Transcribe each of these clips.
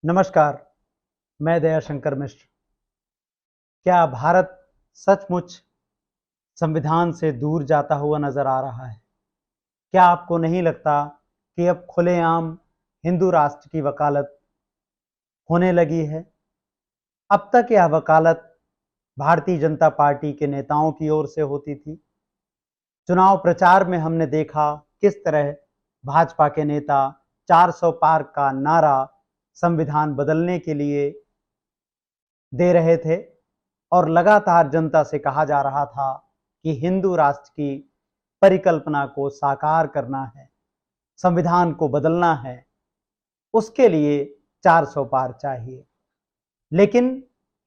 नमस्कार, मैं दयाशंकर मिश्र। क्या भारत सचमुच संविधान से दूर जाता हुआ नजर आ रहा है? क्या आपको नहीं लगता कि अब खुलेआम हिंदू राष्ट्र की वकालत होने लगी है? अब तक यह वकालत भारतीय जनता पार्टी के नेताओं की ओर से होती थी। चुनाव प्रचार में हमने देखा किस तरह भाजपा के नेता 400 पार का नारा संविधान बदलने के लिए दे रहे थे और लगातार जनता से कहा जा रहा था कि हिंदू राष्ट्र की परिकल्पना को साकार करना है, संविधान को बदलना है, उसके लिए 400 पार चाहिए। लेकिन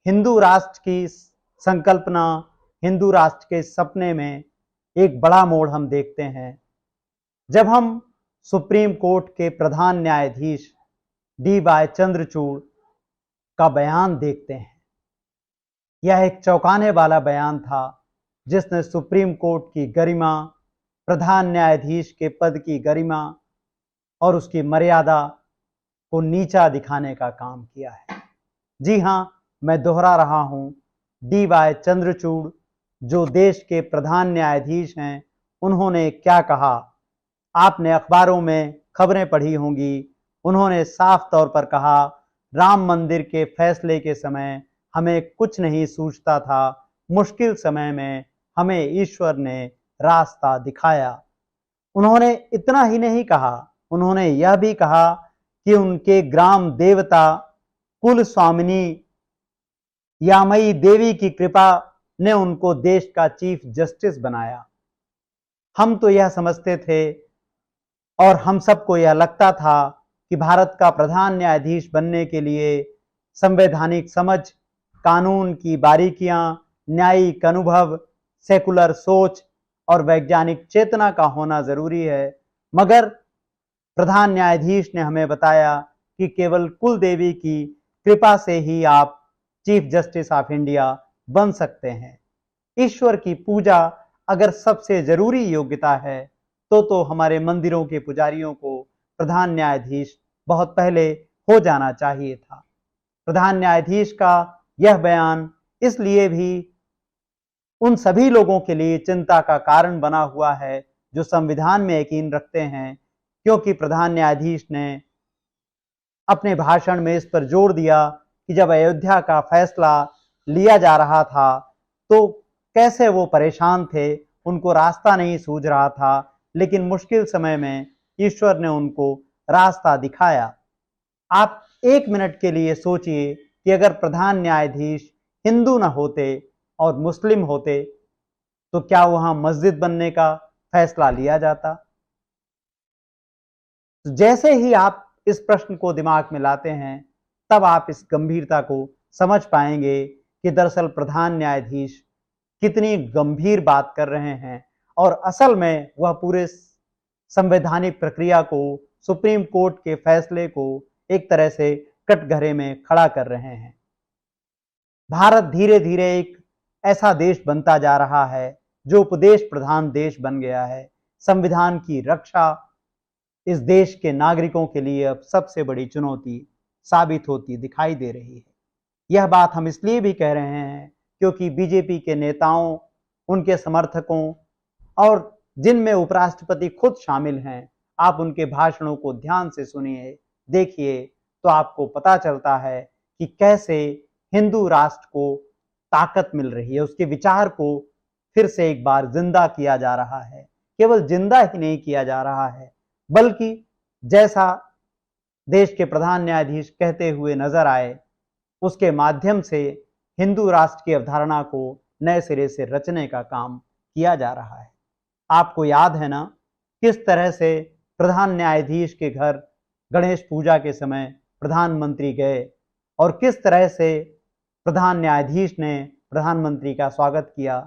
हिंदू राष्ट्र की संकल्पना, हिंदू राष्ट्र के सपने में एक बड़ा मोड़ हम देखते हैं जब हम सुप्रीम कोर्ट के प्रधान न्यायाधीश डी वाई चंद्रचूड़ का बयान देखते हैं। यह एक चौंकाने वाला बयान था जिसने सुप्रीम कोर्ट की गरिमा, प्रधान न्यायाधीश के पद की गरिमा और उसकी मर्यादा को नीचा दिखाने का काम किया है। जी हां, मैं दोहरा रहा हूं, डी वाई चंद्रचूड़ जो देश के प्रधान न्यायाधीश हैं, उन्होंने क्या कहा? आपने अखबारों में खबरें पढ़ी होंगी। उन्होंने साफ तौर पर कहा, राम मंदिर के फैसले के समय हमें कुछ नहीं सूझता था, मुश्किल समय में हमें ईश्वर ने रास्ता दिखाया। उन्होंने इतना ही नहीं कहा, उन्होंने यह भी कहा कि उनके ग्राम देवता कुल स्वामिनी यामई देवी की कृपा ने उनको देश का चीफ जस्टिस बनाया। हम तो यह समझते थे और हम सबको यह लगता था कि भारत का प्रधान न्यायाधीश बनने के लिए संवैधानिक समझ, कानून की बारीकियां, न्यायिक अनुभव, सेकुलर सोच और वैज्ञानिक चेतना का होना जरूरी है। मगर प्रधान न्यायाधीश ने हमें बताया कि केवल कुल देवी की कृपा से ही आप चीफ जस्टिस ऑफ इंडिया बन सकते हैं। ईश्वर की पूजा अगर सबसे जरूरी योग्यता है तो हमारे मंदिरों के पुजारियों को प्रधान न्यायाधीश बहुत पहले हो जाना चाहिए था। प्रधान न्यायाधीश का यह बयान इसलिए भी उन सभी लोगों के लिए चिंता का कारण बना हुआ है जो संविधान में यकीन रखते हैं, क्योंकि प्रधान न्यायाधीश ने अपने भाषण में इस पर जोर दिया कि जब अयोध्या का फैसला लिया जा रहा था तो कैसे वो परेशान थे, उनको रास्ता नहीं सूझ रहा था, लेकिन मुश्किल समय में ईश्वर ने उनको रास्ता दिखाया। आप एक मिनट के लिए सोचिए कि अगर प्रधान न्यायाधीश हिंदू न होते और मुस्लिम होते तो क्या वहां मस्जिद बनने का फैसला लिया जाता? तो जैसे ही आप इस प्रश्न को दिमाग में लाते हैं, तब आप इस गंभीरता को समझ पाएंगे कि दरअसल प्रधान न्यायाधीश कितनी गंभीर बात कर रहे हैं और असल में वह पूरे संवैधानिक प्रक्रिया को, सुप्रीम कोर्ट के फैसले को एक तरह से कटघरे में खड़ा कर रहे हैं। भारत धीरे धीरे एक ऐसा देश बनता जा रहा है जो उपदेश प्रधान देश बन गया है। संविधान की रक्षा इस देश के नागरिकों के लिए अब सबसे बड़ी चुनौती साबित होती दिखाई दे रही है। यह बात हम इसलिए भी कह रहे हैं क्योंकि बीजेपी के नेताओं, उनके समर्थकों और जिनमें उपराष्ट्रपति खुद शामिल हैं, आप उनके भाषणों को ध्यान से सुनिए, देखिए, तो आपको पता चलता है कि कैसे हिंदू राष्ट्र को ताकत मिल रही है, उसके विचार को फिर से एक बार जिंदा किया जा रहा है। केवल जिंदा ही नहीं किया जा रहा है, बल्कि जैसा देश के प्रधान न्यायाधीश कहते हुए नजर आए, उसके माध्यम से हिंदू राष्ट्र की अवधारणा को नए सिरे से रचने का काम किया जा रहा है। आपको याद है ना किस तरह से प्रधान न्यायाधीश के घर गणेश पूजा के समय प्रधानमंत्री गए और किस तरह से प्रधान न्यायाधीश ने प्रधानमंत्री का स्वागत किया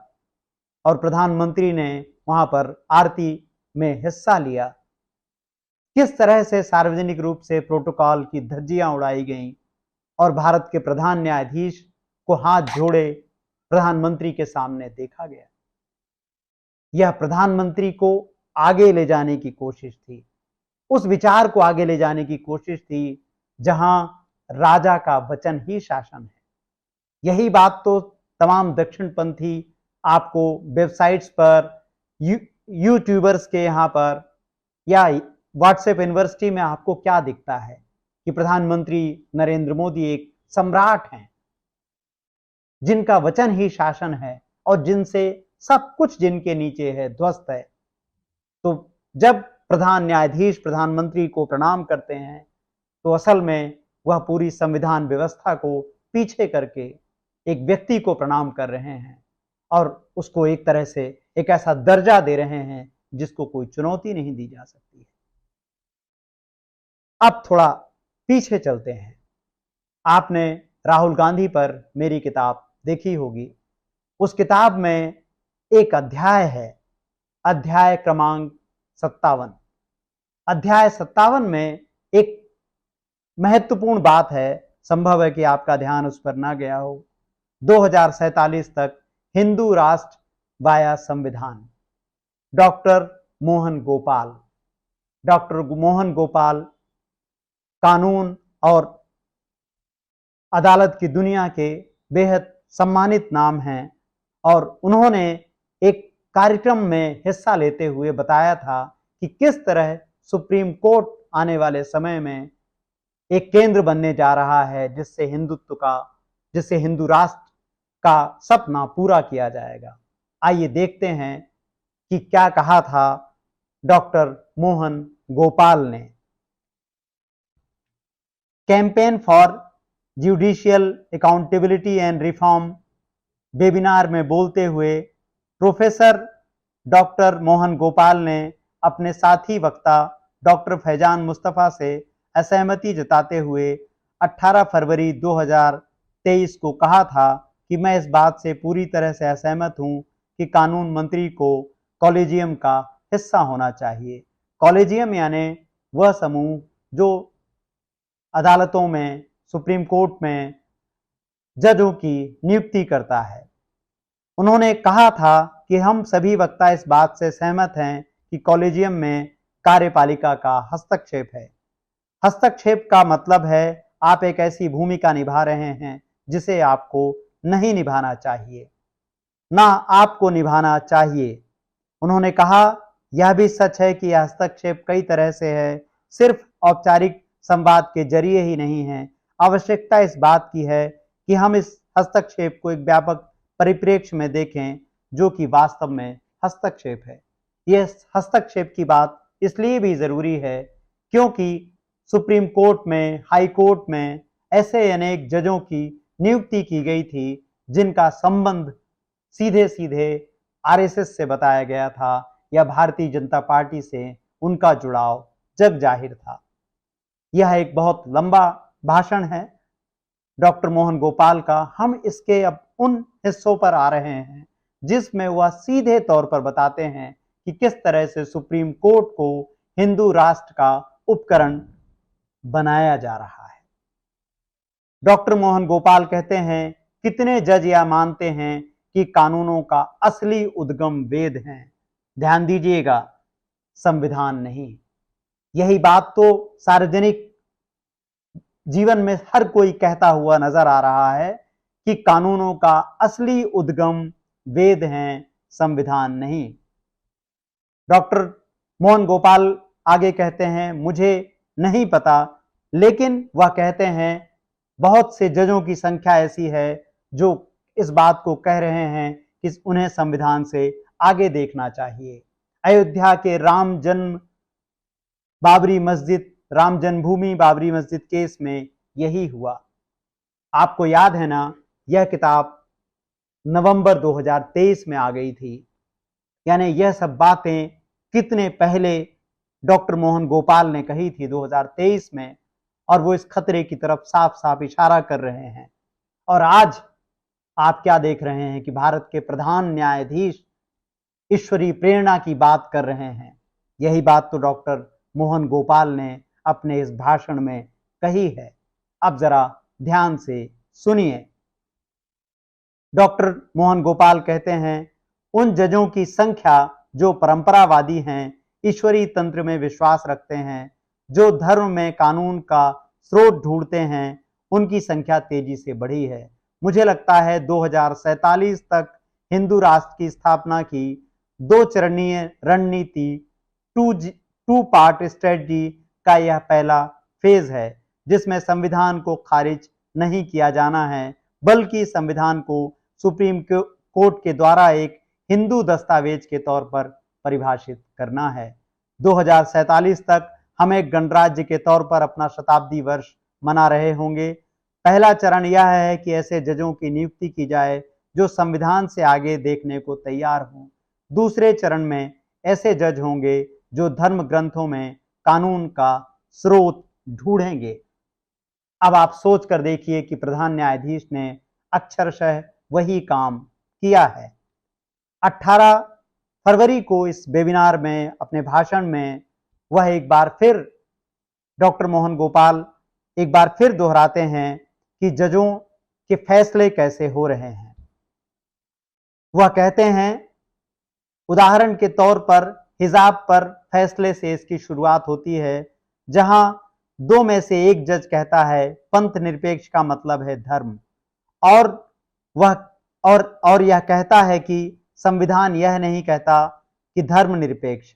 और प्रधानमंत्री ने वहां पर आरती में हिस्सा लिया। किस तरह से सार्वजनिक रूप से प्रोटोकॉल की धज्जियां उड़ाई गईं और भारत के प्रधान न्यायाधीश को हाथ जोड़े प्रधानमंत्री के सामने देखा गया। यह प्रधानमंत्री को आगे ले जाने की कोशिश थी, उस विचार को आगे ले जाने की कोशिश थी जहां राजा का वचन ही शासन है। यही बात तो तमाम दक्षिणपंथी आपको वेबसाइट्स पर, यूट्यूबर्स के यहाँ पर या व्हाट्सएप यूनिवर्सिटी में आपको क्या दिखता है कि प्रधानमंत्री नरेंद्र मोदी एक सम्राट हैं, जिनका वचन ही शासन है और जिनसे सब कुछ जिनके नीचे है ध्वस्त है। तो जब प्रधान न्यायाधीश प्रधानमंत्री को प्रणाम करते हैं तो असल में वह पूरी संविधान व्यवस्था को पीछे करके एक व्यक्ति को प्रणाम कर रहे हैं और उसको एक तरह से एक ऐसा दर्जा दे रहे हैं जिसको कोई चुनौती नहीं दी जा सकती है। अब थोड़ा पीछे चलते हैं। आपने राहुल गांधी पर मेरी किताब देखी होगी। उस किताब में एक अध्याय है, अध्याय क्रमांक 57। अध्याय 57 में एक महत्वपूर्ण बात है, संभव है कि आपका ध्यान उस पर ना गया हो। 2047 तक हिंदू राष्ट्र वाया संविधान। डॉक्टर मोहन गोपाल कानून और अदालत की दुनिया के बेहद सम्मानित नाम हैं और उन्होंने एक कार्यक्रम में हिस्सा लेते हुए बताया था कि किस तरह सुप्रीम कोर्ट आने वाले समय में एक केंद्र बनने जा रहा है जिससे हिंदू राष्ट्र का सपना पूरा किया जाएगा। आइए देखते हैं कि क्या कहा था डॉक्टर मोहन गोपाल ने। Campaign for judicial accountability and reform webinar में बोलते हुए प्रोफेसर डॉक्टर मोहन गोपाल ने अपने साथी वक्ता डॉक्टर फैजान मुस्तफा से असहमति जताते हुए 18 फरवरी 2023 को कहा था कि मैं इस बात से पूरी तरह से असहमत हूं कि कानून मंत्री को कॉलेजियम का हिस्सा होना चाहिए। कॉलेजियम यानी वह समूह जो अदालतों में, सुप्रीम कोर्ट में जजों की नियुक्ति करता है। उन्होंने कहा था कि हम सभी वक्ता इस बात से सहमत हैं कि कॉलेजियम में कार्यपालिका का हस्तक्षेप है। हस्तक्षेप का मतलब है आप एक ऐसी भूमिका निभा रहे हैं जिसे आपको नहीं निभाना चाहिए, ना आपको निभाना चाहिए। उन्होंने कहा यह भी सच है कि यह हस्तक्षेप कई तरह से है, सिर्फ औपचारिक संवाद के जरिए ही नहीं है। आवश्यकता इस बात की है कि हम इस हस्तक्षेप को एक व्यापक परिप्रेक्ष्य में देखें जो कि वास्तव में हस्तक्षेप है। यह हस्तक्षेप की बात इसलिए भी जरूरी है क्योंकि सुप्रीम कोर्ट में, हाई कोर्ट में ऐसे अनेक जजों की नियुक्ति की गई थी जिनका संबंध सीधे सीधे आरएसएस से बताया गया था या भारतीय जनता पार्टी से उनका जुड़ाव जग जाहिर था। यह एक बहुत लंबा भाषण है डॉक्टर मोहन गोपाल का। हम इसके अब उन हिस्सों पर आ रहे हैं जिसमें वह सीधे तौर पर बताते हैं कि किस तरह से सुप्रीम कोर्ट को हिंदू राष्ट्र का उपकरण बनाया जा रहा है। डॉक्टर मोहन गोपाल कहते हैं कितने जज यह मानते हैं कि कानूनों का असली उद्गम वेद हैं। ध्यान दीजिएगा, संविधान नहीं। यही बात तो सार्वजनिक जीवन में हर कोई कहता हुआ नजर आ रहा है कि कानूनों का असली उद्गम वेद हैं, संविधान नहीं। डॉक्टर मोहन गोपाल आगे कहते हैं मुझे नहीं पता, लेकिन वह कहते हैं बहुत से जजों की संख्या ऐसी है जो इस बात को कह रहे हैं कि उन्हें संविधान से आगे देखना चाहिए। अयोध्या के राम जन्मभूमि बाबरी मस्जिद केस में यही हुआ। आपको याद है ना, यह किताब नवंबर 2023 में आ गई थी। यानी यह सब बातें कितने पहले डॉक्टर मोहन गोपाल ने कही थी 2023 में, और वो इस खतरे की तरफ साफ साफ इशारा कर रहे हैं। और आज आप क्या देख रहे हैं कि भारत के प्रधान न्यायाधीश ईश्वरीय प्रेरणा की बात कर रहे हैं। यही बात तो डॉक्टर मोहन गोपाल ने अपने इस भाषण में कही है। अब जरा ध्यान से सुनिए। डॉक्टर मोहन गोपाल कहते हैं उन जजों की संख्या जो परंपरावादी हैं, ईश्वरीय तंत्र में विश्वास रखते हैं, जो धर्म में कानून का स्रोत ढूंढते हैं उनकी संख्या तेजी से बढ़ी है। मुझे लगता है 2047 तक हिंदू राष्ट्र की स्थापना की 2 चरणीय रणनीति टू पार्ट स्ट्रेटजी का यह पहला फेज है, जिसमें संविधान को खारिज नहीं किया जाना है, बल्कि संविधान को सुप्रीम कोर्ट के द्वारा एक हिंदू दस्तावेज के तौर पर परिभाषित करना है। 2047 तक हम एक गणराज्य के तौर पर अपना शताब्दी वर्ष मना रहे होंगे। पहला चरण यह है कि ऐसे जजों की नियुक्ति की जाए जो संविधान से आगे देखने को तैयार हों। दूसरे चरण में ऐसे जज होंगे जो धर्म ग्रंथों में कानून का स्रोत ढूंढेंगे। अब आप सोच कर देखिए कि प्रधान न्यायाधीश ने अक्षरशः वही काम किया है। 18 फरवरी को इस वेबिनार में अपने भाषण में वह एक बार फिर डॉक्टर मोहन गोपाल एक बार फिर दोहराते हैं कि जजों के फैसले कैसे हो रहे हैं। वह कहते हैं, उदाहरण के तौर पर हिजाब पर फैसले से इसकी शुरुआत होती है, जहां 2 में से एक जज कहता है पंथ निरपेक्ष का मतलब है धर्म, और यह कहता है कि संविधान यह नहीं कहता कि धर्म निरपेक्ष,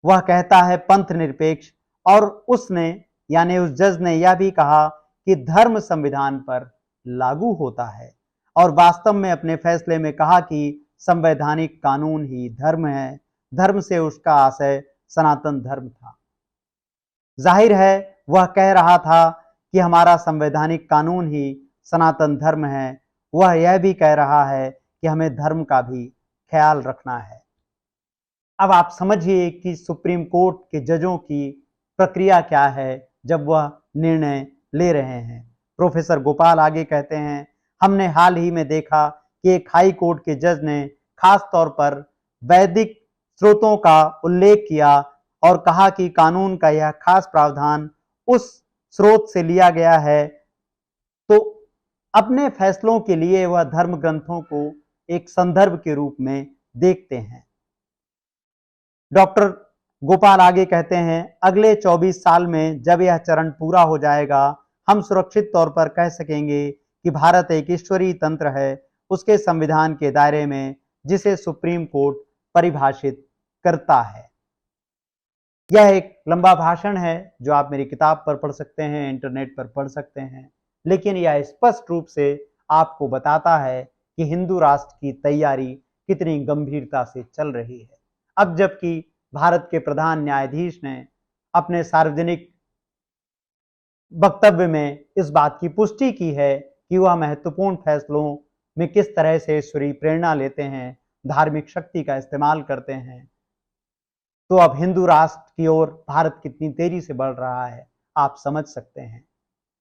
वह कहता है पंथ निरपेक्ष। और उसने यानी उस जज ने यह भी कहा कि धर्म संविधान पर लागू होता है, और वास्तव में अपने फैसले में कहा कि संवैधानिक कानून ही धर्म है। धर्म से उसका आशय सनातन धर्म था। जाहिर है वह कह रहा था कि हमारा संवैधानिक कानून ही सनातन धर्म है। वह यह भी कह रहा है कि हमें धर्म का भी ख्याल रखना है। अब आप समझिए कि सुप्रीम कोर्ट के जजों की प्रक्रिया क्या है जब वह निर्णय ले रहे हैं। प्रोफेसर गोपाल आगे कहते हैं, हमने हाल ही में देखा कि एक हाई कोर्ट के जज ने खास तौर पर वैदिक स्रोतों का उल्लेख किया और कहा कि कानून का यह खास प्रावधान उस स्रोत से लिया गया है, तो अपने फैसलों के लिए वह धर्म ग्रंथों को एक संदर्भ के रूप में देखते हैं। डॉक्टर गोपाल आगे कहते हैं, अगले 24 साल में जब यह चरण पूरा हो जाएगा, हम सुरक्षित तौर पर कह सकेंगे कि भारत एक ईश्वरीय तंत्र है, उसके संविधान के दायरे में, जिसे सुप्रीम कोर्ट परिभाषित करता है। यह एक लंबा भाषण है जो आप मेरी किताब पर पढ़ सकते हैं, इंटरनेट पर पढ़ सकते हैं, लेकिन यह स्पष्ट रूप से आपको बताता है कि हिंदू राष्ट्र की तैयारी कितनी गंभीरता से चल रही है। अब जबकि भारत के प्रधान न्यायाधीश ने अपने सार्वजनिक वक्तव्य में इस बात की पुष्टि की है कि वह महत्वपूर्ण फैसलों में किस तरह से ईश्वरीय प्रेरणा लेते हैं, धार्मिक शक्ति का इस्तेमाल करते हैं, तो अब हिंदू राष्ट्र की ओर भारत कितनी तेजी से बढ़ रहा है आप समझ सकते हैं।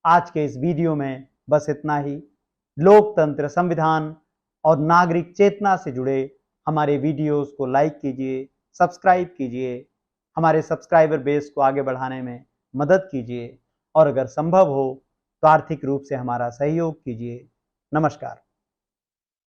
आज के इस वीडियो में बस इतना ही। लोकतंत्र, संविधान और नागरिक चेतना से जुड़े हमारे वीडियोस को लाइक कीजिए, सब्सक्राइब कीजिए, हमारे सब्सक्राइबर बेस को आगे बढ़ाने में मदद कीजिए, और अगर संभव हो तो आर्थिक रूप से हमारा सहयोग कीजिए। नमस्कार।